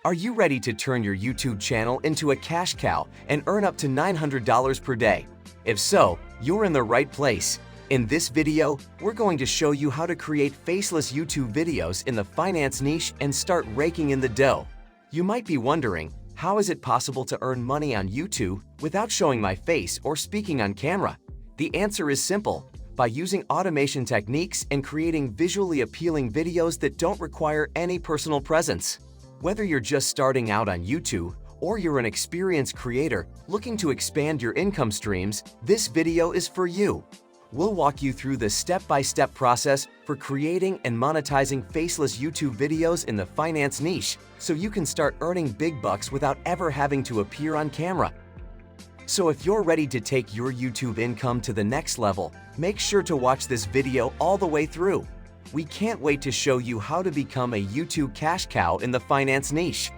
Are you ready to turn your YouTube channel into a cash cow and earn up to $900 per day? If so, you're in the right place. In this video, we're going to show you how to create faceless YouTube videos in the finance niche and start raking in the dough. You might be wondering, how is it possible to earn money on YouTube without showing my face or speaking on camera? The answer is simple: by using automation techniques and creating visually appealing videos that don't require any personal presence. Whether you're just starting out on YouTube or you're an experienced creator looking to expand your income streams, this video is for you. We'll walk you through the step-by-step process for creating and monetizing faceless YouTube videos in the finance niche so you can start earning big bucks without ever having to appear on camera. So if you're ready to take your YouTube income to the next level, make sure to watch this video all the way through. We can't wait to show you how to become a YouTube cash cow in the finance niche.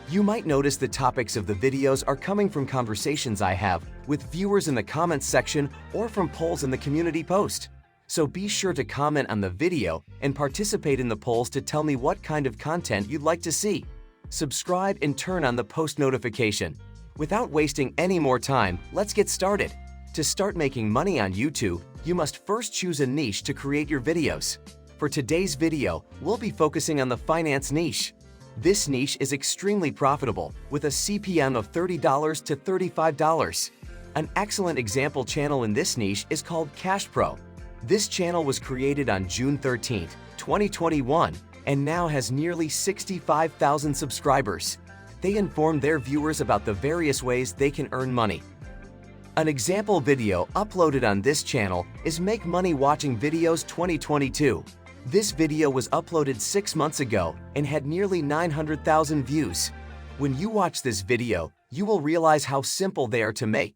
You might notice the topics of the videos are coming from conversations I have with viewers in the comments section or from polls in the community post. So be sure to comment on the video and participate in the polls to tell me what kind of content you'd like to see. Subscribe and turn on the post notification. Without wasting any more time, let's get started. To start making money on YouTube, you must first choose a niche to create your videos. For today's video, we'll be focusing on the finance niche. This niche is extremely profitable, with a CPM of $30 to $35. An excellent example channel in this niche is called Cash Pro. This channel was created on June 13, 2021, and now has nearly 65,000 subscribers. They inform their viewers about the various ways they can earn money. An example video uploaded on this channel is Make Money Watching Videos 2022. This video was uploaded 6 months ago and had nearly 900,000 views. When you watch this video, you will realize how simple they are to make.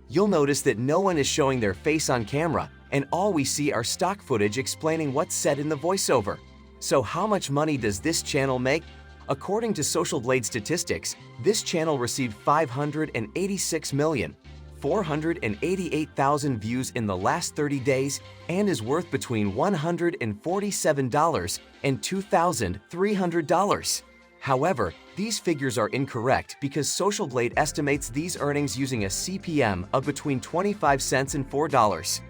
You'll notice that no one is showing their face on camera, and all we see are stock footage explaining what's said in the voiceover. So how much money does this channel make? According to Social Blade statistics, this channel received 586,488,000 views in the last 30 days and is worth between $147 and $2,300. However, these figures are incorrect because Social Blade estimates these earnings using a CPM of between 25 cents and $4.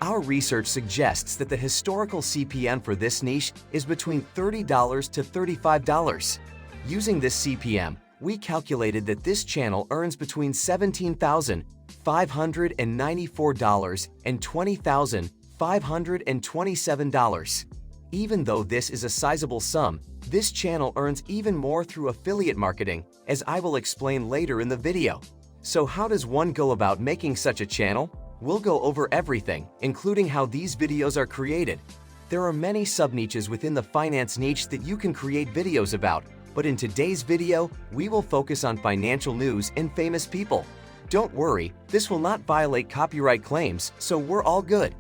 Our research suggests that the historical CPM for this niche is between $30 to $35. Using this CPM, we calculated that this channel earns between $17,594 and $20,527. Even though this is a sizable sum, this channel earns even more through affiliate marketing, as I will explain later in the video. So how does one go about making such a channel? We'll go over everything, including how these videos are created. There are many sub-niches within the finance niche that you can create videos about, but in today's video, we will focus on financial news and famous people. Don't worry, this will not violate copyright claims, so we're all good.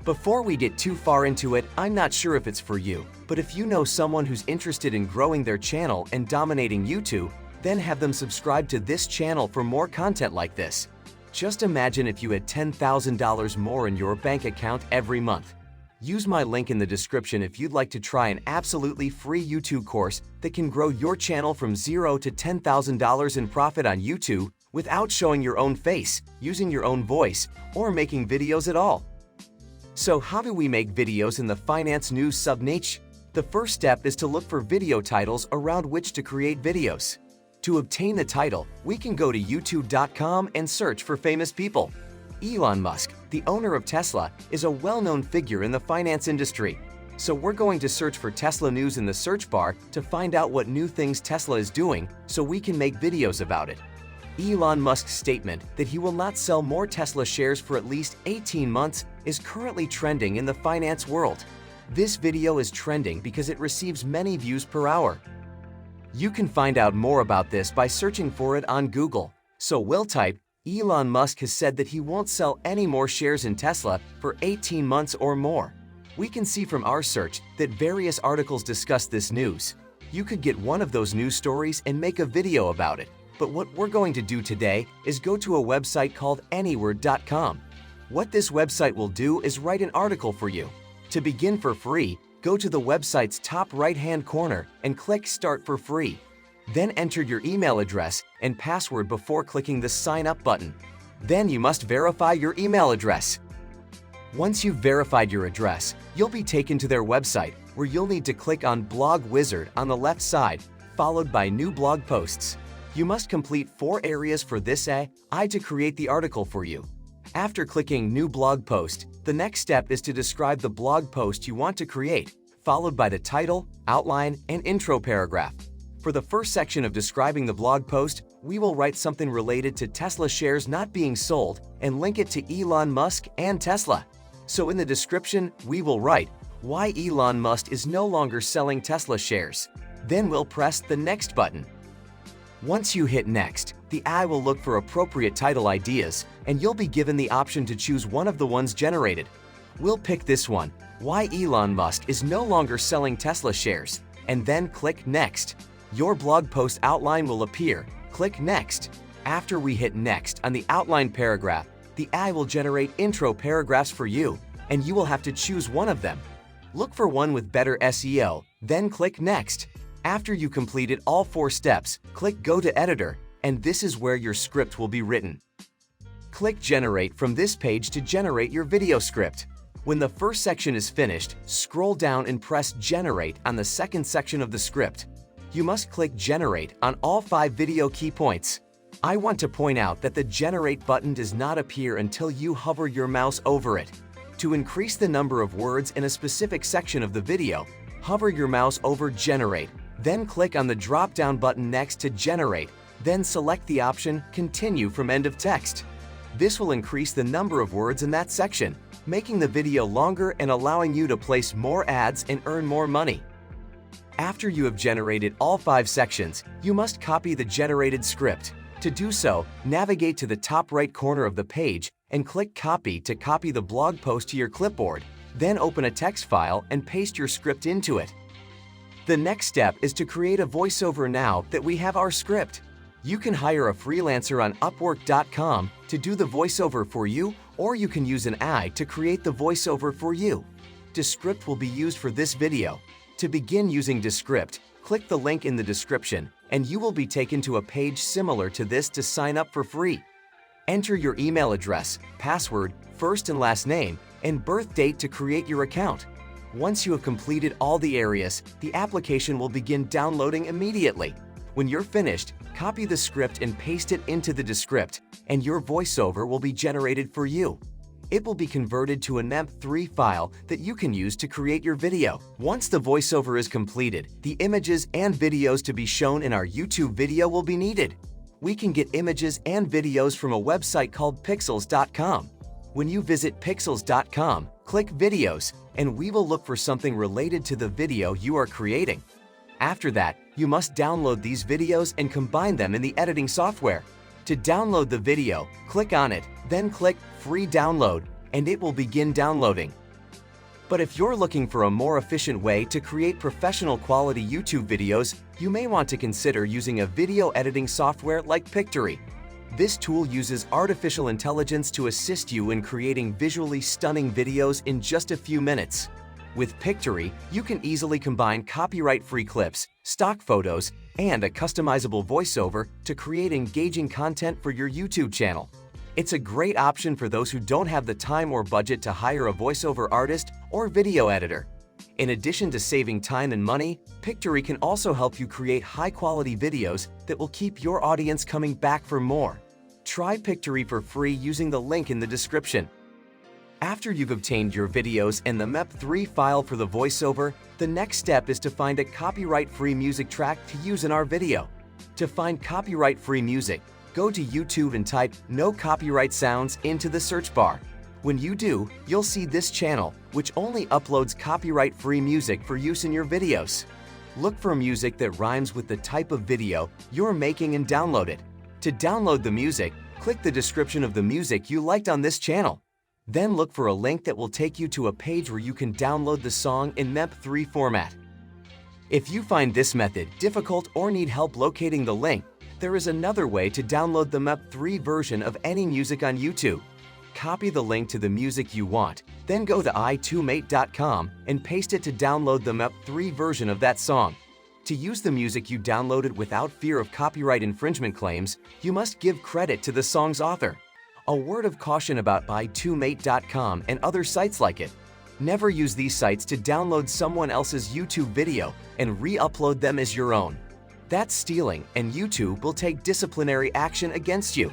Before we get too far into it, I'm not sure if it's for you, but if you know someone who's interested in growing their channel and dominating YouTube, then have them subscribe to this channel for more content like this. Just imagine if you had $10,000 more in your bank account every month. Use my link in the description if you'd like to try an absolutely free YouTube course that can grow your channel from $0 to $10,000 in profit on YouTube without showing your own face, using your own voice, or making videos at all. So how do we make videos in the finance news sub-niche? The first step is to look for video titles around which to create videos. To obtain the title, we can go to youtube.com and search for famous people. Elon Musk, the owner of Tesla, is a well-known figure in the finance industry. So we're going to search for Tesla news in the search bar to find out what new things Tesla is doing so we can make videos about it. Elon Musk's statement that he will not sell more Tesla shares for at least 18 months is currently trending in the finance world. This video is trending because it receives many views per hour. You can find out more about this by searching for it on Google. So we'll type, Elon Musk has said that he won't sell any more shares in Tesla for 18 months or more. We can see from our search that various articles discuss this news. You could get one of those news stories and make a video about it. But what we're going to do today is go to a website called anyword.com. What this website will do is write an article for you. To begin for free, go to the website's top right-hand corner and click Start for free. Then enter your email address and password before clicking the Sign Up button. Then you must verify your email address. Once you've verified your address, you'll be taken to their website where you'll need to click on Blog Wizard on the left side, followed by New Blog Posts. You must complete 4 areas for this AI to create the article for you. After clicking New Blog Post, the next step is to describe the blog post you want to create, followed by the title, outline, and intro paragraph. For the first section of describing the blog post, we will write something related to Tesla shares not being sold and link it to Elon Musk and Tesla. So in the description, we will write why Elon Musk is no longer selling Tesla shares. Then we'll press the Next button. Once you hit Next, the AI will look for appropriate title ideas, and you'll be given the option to choose one of the ones generated. We'll pick this one, why Elon Musk is no longer selling Tesla shares, and then click Next. Your blog post outline will appear. Click Next. After we hit Next on the outline paragraph, the AI will generate intro paragraphs for you, and you will have to choose one of them. Look for one with better SEO, then click Next. After you completed all 4 steps, click Go to Editor, and this is where your script will be written. Click Generate from this page to generate your video script. When the first section is finished, scroll down and press Generate on the second section of the script. You must click Generate on all 5 video key points. I want to point out that the Generate button does not appear until you hover your mouse over it. To increase the number of words in a specific section of the video, hover your mouse over Generate, then click on the drop-down button next to Generate, then select the option Continue from End of Text. This will increase the number of words in that section, making the video longer and allowing you to place more ads and earn more money. After you have generated all 5 sections, you must copy the generated script. To do so, navigate to the top right corner of the page and click Copy to copy the blog post to your clipboard. Then open a text file and paste your script into it. The next step is to create a voiceover now that we have our script. You can hire a freelancer on Upwork.com to do the voiceover for you, or you can use an AI to create the voiceover for you. Descript will be used for this video. To begin using Descript, click the link in the description, and you will be taken to a page similar to this to sign up for free. Enter your email address, password, first and last name, and birth date to create your account. Once you have completed all the areas, the application will begin downloading immediately. When you're finished, copy the script and paste it into the Descript, and your voiceover will be generated for you. It will be converted to an MP3 file that you can use to create your video. Once the voiceover is completed, the images and videos to be shown in our YouTube video will be needed. We can get images and videos from a website called Pixels.com. When you visit Pixels.com, click Videos, and we will look for something related to the video you are creating. After that, you must download these videos and combine them in the editing software. To download the video, click on it, then click Free Download, and it will begin downloading. But if you're looking for a more efficient way to create professional quality YouTube videos, you may want to consider using a video editing software like Pictory. This tool uses artificial intelligence to assist you in creating visually stunning videos in just a few minutes. With Pictory, you can easily combine copyright-free clips, stock photos, and a customizable voiceover to create engaging content for your YouTube channel. It's a great option for those who don't have the time or budget to hire a voiceover artist or video editor. In addition to saving time and money, Pictory can also help you create high-quality videos that will keep your audience coming back for more. Try Pictory for free using the link in the description. After you've obtained your videos and the MP3 file for the voiceover, the next step is to find a copyright-free music track to use in our video. To find copyright-free music, go to YouTube and type "No Copyright Sounds" into the search bar. When you do, you'll see this channel, which only uploads copyright-free music for use in your videos. Look for music that rhymes with the type of video you're making and download it. To download the music, click the description of the music you liked on this channel. Then look for a link that will take you to a page where you can download the song in MP3 format. If you find this method difficult or need help locating the link, there is another way to download the MP3 version of any music on YouTube. Copy the link to the music you want, then go to i2mate.com and paste it to download the MP3 version of that song. To use the music you downloaded without fear of copyright infringement claims, you must give credit to the song's author. A word of caution about i2mate.com and other sites like it. Never use these sites to download someone else's YouTube video and re-upload them as your own. That's stealing, and YouTube will take disciplinary action against you.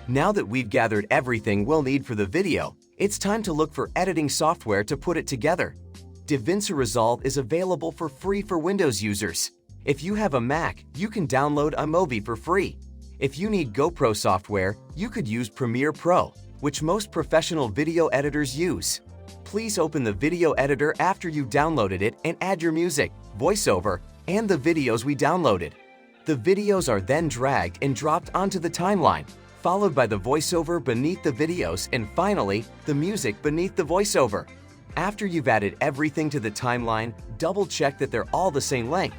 Now that we've gathered everything we'll need for the video, it's time to look for editing software to put it together. DaVinci Resolve is available for free for Windows users. If you have a Mac, you can download iMovie for free. If you need GoPro software, you could use Premiere Pro, which most professional video editors use. Please open the video editor after you downloaded it and add your music, voiceover, and the videos we downloaded. The videos are then dragged and dropped onto the timeline, followed by the voiceover beneath the videos and finally, the music beneath the voiceover. After you've added everything to the timeline, double-check that they're all the same length.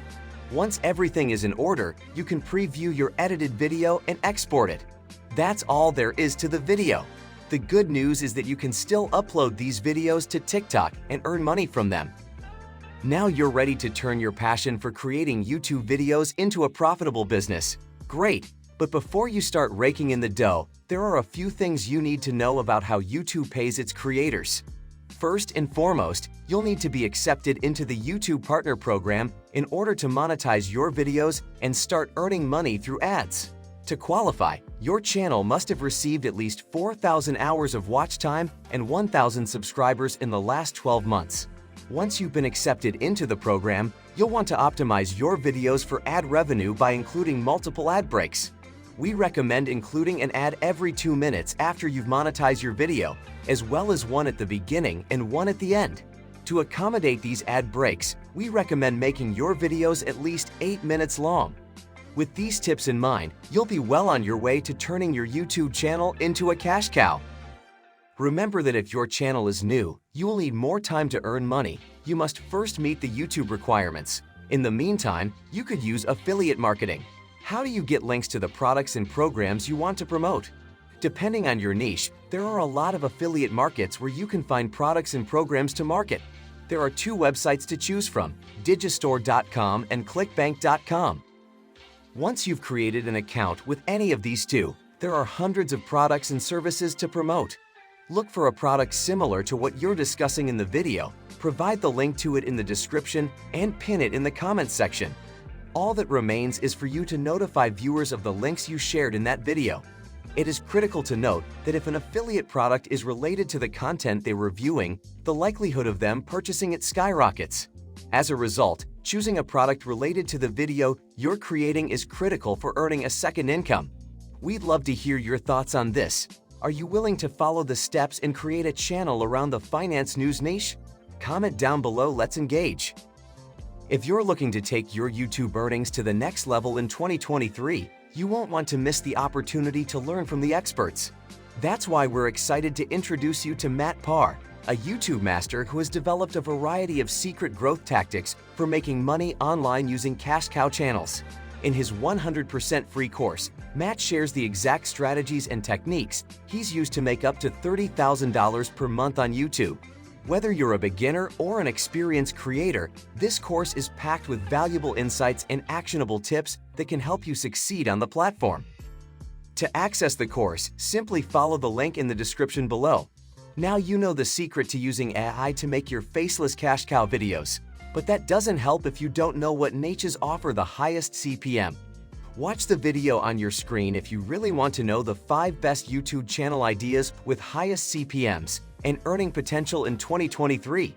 Once everything is in order, you can preview your edited video and export it. That's all there is to the video. The good news is that you can still upload these videos to TikTok and earn money from them. Now you're ready to turn your passion for creating YouTube videos into a profitable business. Great! But before you start raking in the dough, there are a few things you need to know about how YouTube pays its creators. First and foremost, you'll need to be accepted into the YouTube Partner Program in order to monetize your videos and start earning money through ads. To qualify, your channel must have received at least 4,000 hours of watch time and 1,000 subscribers in the last 12 months. Once you've been accepted into the program, you'll want to optimize your videos for ad revenue by including multiple ad breaks. We recommend including an ad every 2 minutes after you've monetized your video, as well as one at the beginning and one at the end. To accommodate these ad breaks, we recommend making your videos at least 8 minutes long. With these tips in mind, you'll be well on your way to turning your YouTube channel into a cash cow. Remember that if your channel is new, you will need more time to earn money. You must first meet the YouTube requirements. In the meantime, you could use affiliate marketing. How do you get links to the products and programs you want to promote? Depending on your niche, there are a lot of affiliate markets where you can find products and programs to market. There are 2 websites to choose from, digistore.com and clickbank.com. Once you've created an account with any of these 2, there are hundreds of products and services to promote. Look for a product similar to what you're discussing in the video, provide the link to it in the description, and pin it in the comments section. All that remains is for you to notify viewers of the links you shared in that video. It is critical to note that if an affiliate product is related to the content they were viewing, the likelihood of them purchasing it skyrockets. As a result, choosing a product related to the video you're creating is critical for earning a second income. We'd love to hear your thoughts on this. Are you willing to follow the steps and create a channel around the finance news niche? Comment down below, let's engage. If you're looking to take your YouTube earnings to the next level in 2023, you won't want to miss the opportunity to learn from the experts. That's why we're excited to introduce you to Matt Parr, a YouTube master who has developed a variety of secret growth tactics for making money online using cash cow channels. In his 100% free course, Matt shares the exact strategies and techniques he's used to make up to $30,000 per month on YouTube. Whether you're a beginner or an experienced creator, this course is packed with valuable insights and actionable tips that can help you succeed on the platform. To access the course, simply follow the link in the description below. Now you know the secret to using AI to make your faceless cash cow videos. But that doesn't help if you don't know what niches offer the highest CPM. Watch the video on your screen if you really want to know the 5 best YouTube channel ideas with highest CPMs and earning potential in 2023.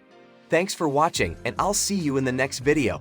Thanks for watching, and I'll see you in the next video.